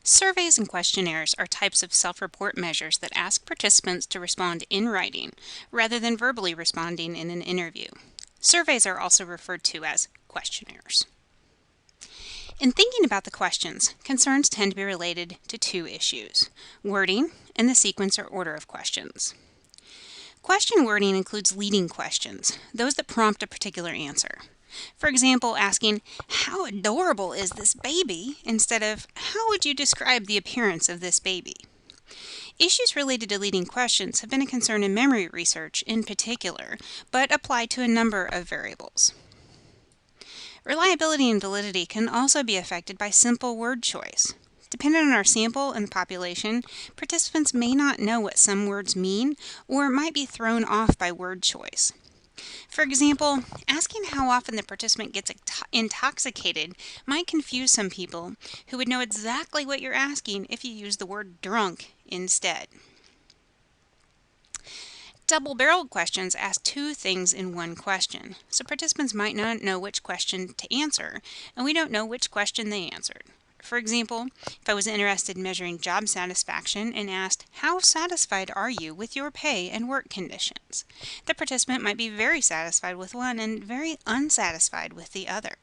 Surveys and questionnaires are types of self-report measures that ask participants to respond in writing rather than verbally responding in an interview. Surveys are also referred to as questionnaires. In thinking about the questions, concerns tend to be related to two issues: wording and the sequence or order of questions. Question wording includes leading questions, those that prompt a particular answer. For example, asking, "How adorable is this baby?" instead of, "How would you describe the appearance of this baby?" Issues related to leading questions have been a concern in memory research in particular, but apply to a number of variables. Reliability and validity can also be affected by simple word choice. Depending on our sample and the population, participants may not know what some words mean or might be thrown off by word choice. For example, asking how often the participant gets intoxicated might confuse some people who would know exactly what you're asking if you use the word drunk instead. Double-barreled questions ask two things in one question, so participants might not know which question to answer, and we don't know which question they answered. For example, if I was interested in measuring job satisfaction and asked, "How satisfied are you with your pay and work conditions?" the participant might be very satisfied with one and very unsatisfied with the other.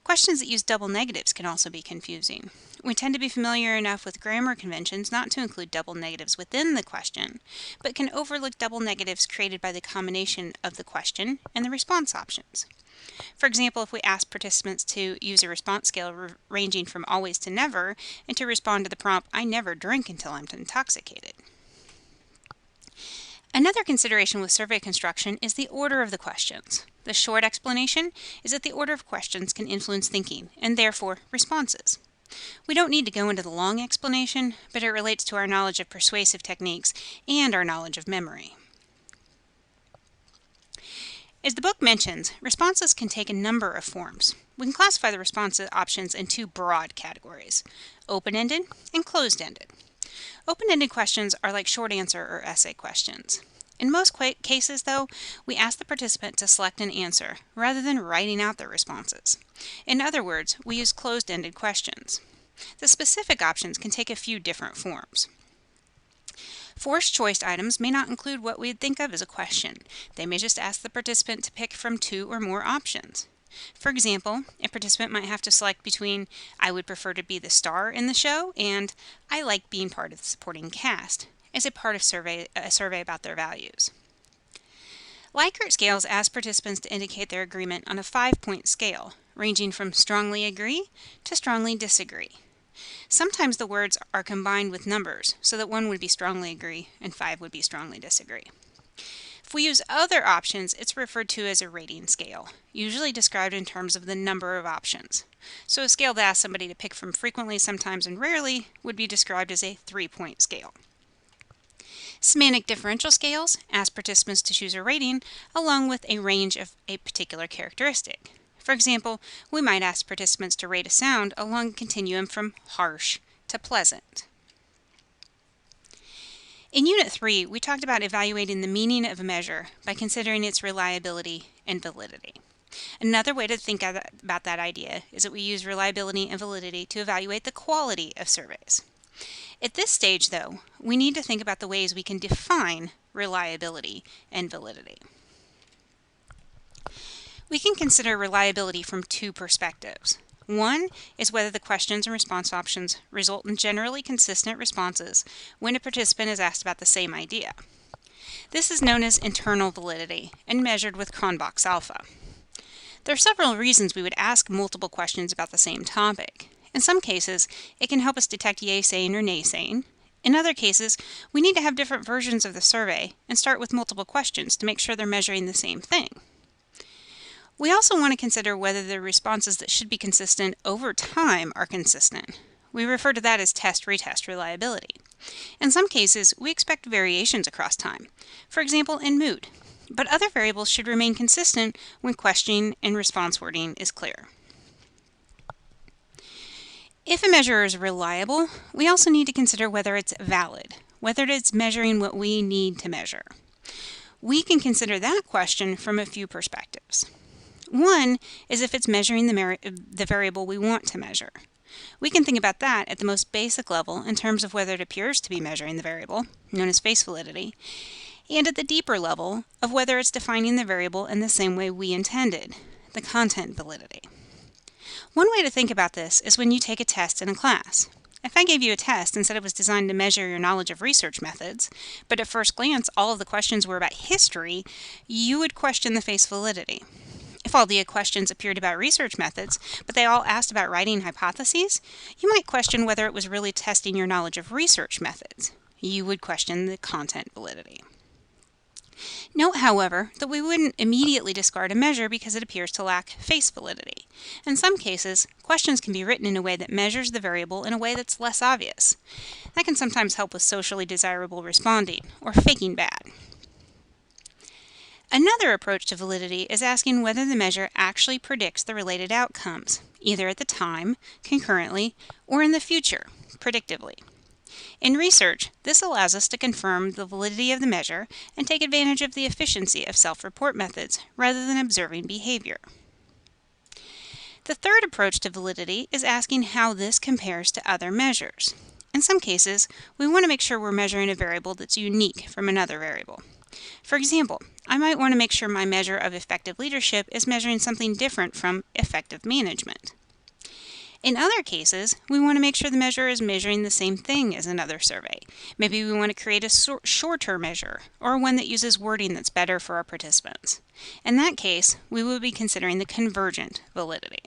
Questions that use double negatives can also be confusing. We tend to be familiar enough with grammar conventions not to include double negatives within the question, but can overlook double negatives created by the combination of the question and the response options. For example, if we ask participants to use a response scale ranging from always to never, and to respond to the prompt, "I never drink until I'm intoxicated." Another consideration with survey construction is the order of the questions. The short explanation is that the order of questions can influence thinking, and therefore responses. We don't need to go into the long explanation, but it relates to our knowledge of persuasive techniques and our knowledge of memory. As the book mentions, responses can take a number of forms. We can classify the response options in two broad categories: open-ended and closed-ended. Open-ended questions are like short answer or essay questions. In most cases, though, we ask the participant to select an answer rather than writing out their responses. In other words, we use closed-ended questions. The specific options can take a few different forms. Forced choice items may not include what we'd think of as a question. They may just ask the participant to pick from two or more options. For example, a participant might have to select between, "I would prefer to be the star in the show," and "I like being part of the supporting cast," as a part of a survey about their values. Likert scales ask participants to indicate their agreement on a 5-point scale, ranging from strongly agree to strongly disagree. Sometimes the words are combined with numbers, so that 1 would be strongly agree and 5 would be strongly disagree. If we use other options, it's referred to as a rating scale, usually described in terms of the number of options. So a scale that asks somebody to pick from frequently, sometimes, and rarely would be described as a 3-point scale. Semantic differential scales ask participants to choose a rating along with a range of a particular characteristic. For example, we might ask participants to rate a sound along a continuum from harsh to pleasant. In Unit 3, we talked about evaluating the meaning of a measure by considering its reliability and validity. Another way to think about that idea is that we use reliability and validity to evaluate the quality of surveys. At this stage, though, we need to think about the ways we can define reliability and validity. We can consider reliability from two perspectives. One is whether the questions and response options result in generally consistent responses when a participant is asked about the same idea. This is known as internal validity and measured with Cronbach's alpha. There are several reasons we would ask multiple questions about the same topic. In some cases, it can help us detect yay-saying or nay-saying. In other cases, we need to have different versions of the survey and start with multiple questions to make sure they're measuring the same thing. We also want to consider whether the responses that should be consistent over time are consistent. We refer to that as test-retest reliability. In some cases, we expect variations across time, for example in mood, but other variables should remain consistent when questioning and response wording is clear. If a measure is reliable, we also need to consider whether it's valid, whether it's measuring what we need to measure. We can consider that question from a few perspectives. One is if it's measuring the variable we want to measure. We can think about that at the most basic level in terms of whether it appears to be measuring the variable, known as face validity, and at the deeper level of whether it's defining the variable in the same way we intended, the content validity. One way to think about this is when you take a test in a class. If I gave you a test and said it was designed to measure your knowledge of research methods, but at first glance all of the questions were about history, you would question the face validity. If all the questions appeared about research methods, but they all asked about writing hypotheses, you might question whether it was really testing your knowledge of research methods. You would question the content validity. Note, however, that we wouldn't immediately discard a measure because it appears to lack face validity. In some cases, questions can be written in a way that measures the variable in a way that's less obvious. That can sometimes help with socially desirable responding, or faking bad. Another approach to validity is asking whether the measure actually predicts the related outcomes, either at the time, concurrently, or in the future, predictively. In research, this allows us to confirm the validity of the measure and take advantage of the efficiency of self-report methods rather than observing behavior. The third approach to validity is asking how this compares to other measures. In some cases, we want to make sure we're measuring a variable that's unique from another variable. For example, I might want to make sure my measure of effective leadership is measuring something different from effective management. In other cases, we want to make sure the measure is measuring the same thing as another survey. Maybe we want to create a shorter measure, or one that uses wording that's better for our participants. In that case, we would be considering the convergent validity.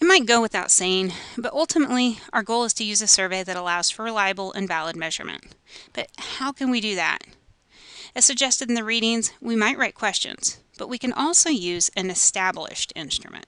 It might go without saying, but ultimately, our goal is to use a survey that allows for reliable and valid measurement. But how can we do that? As suggested in the readings, we might write questions, but we can also use an established instrument.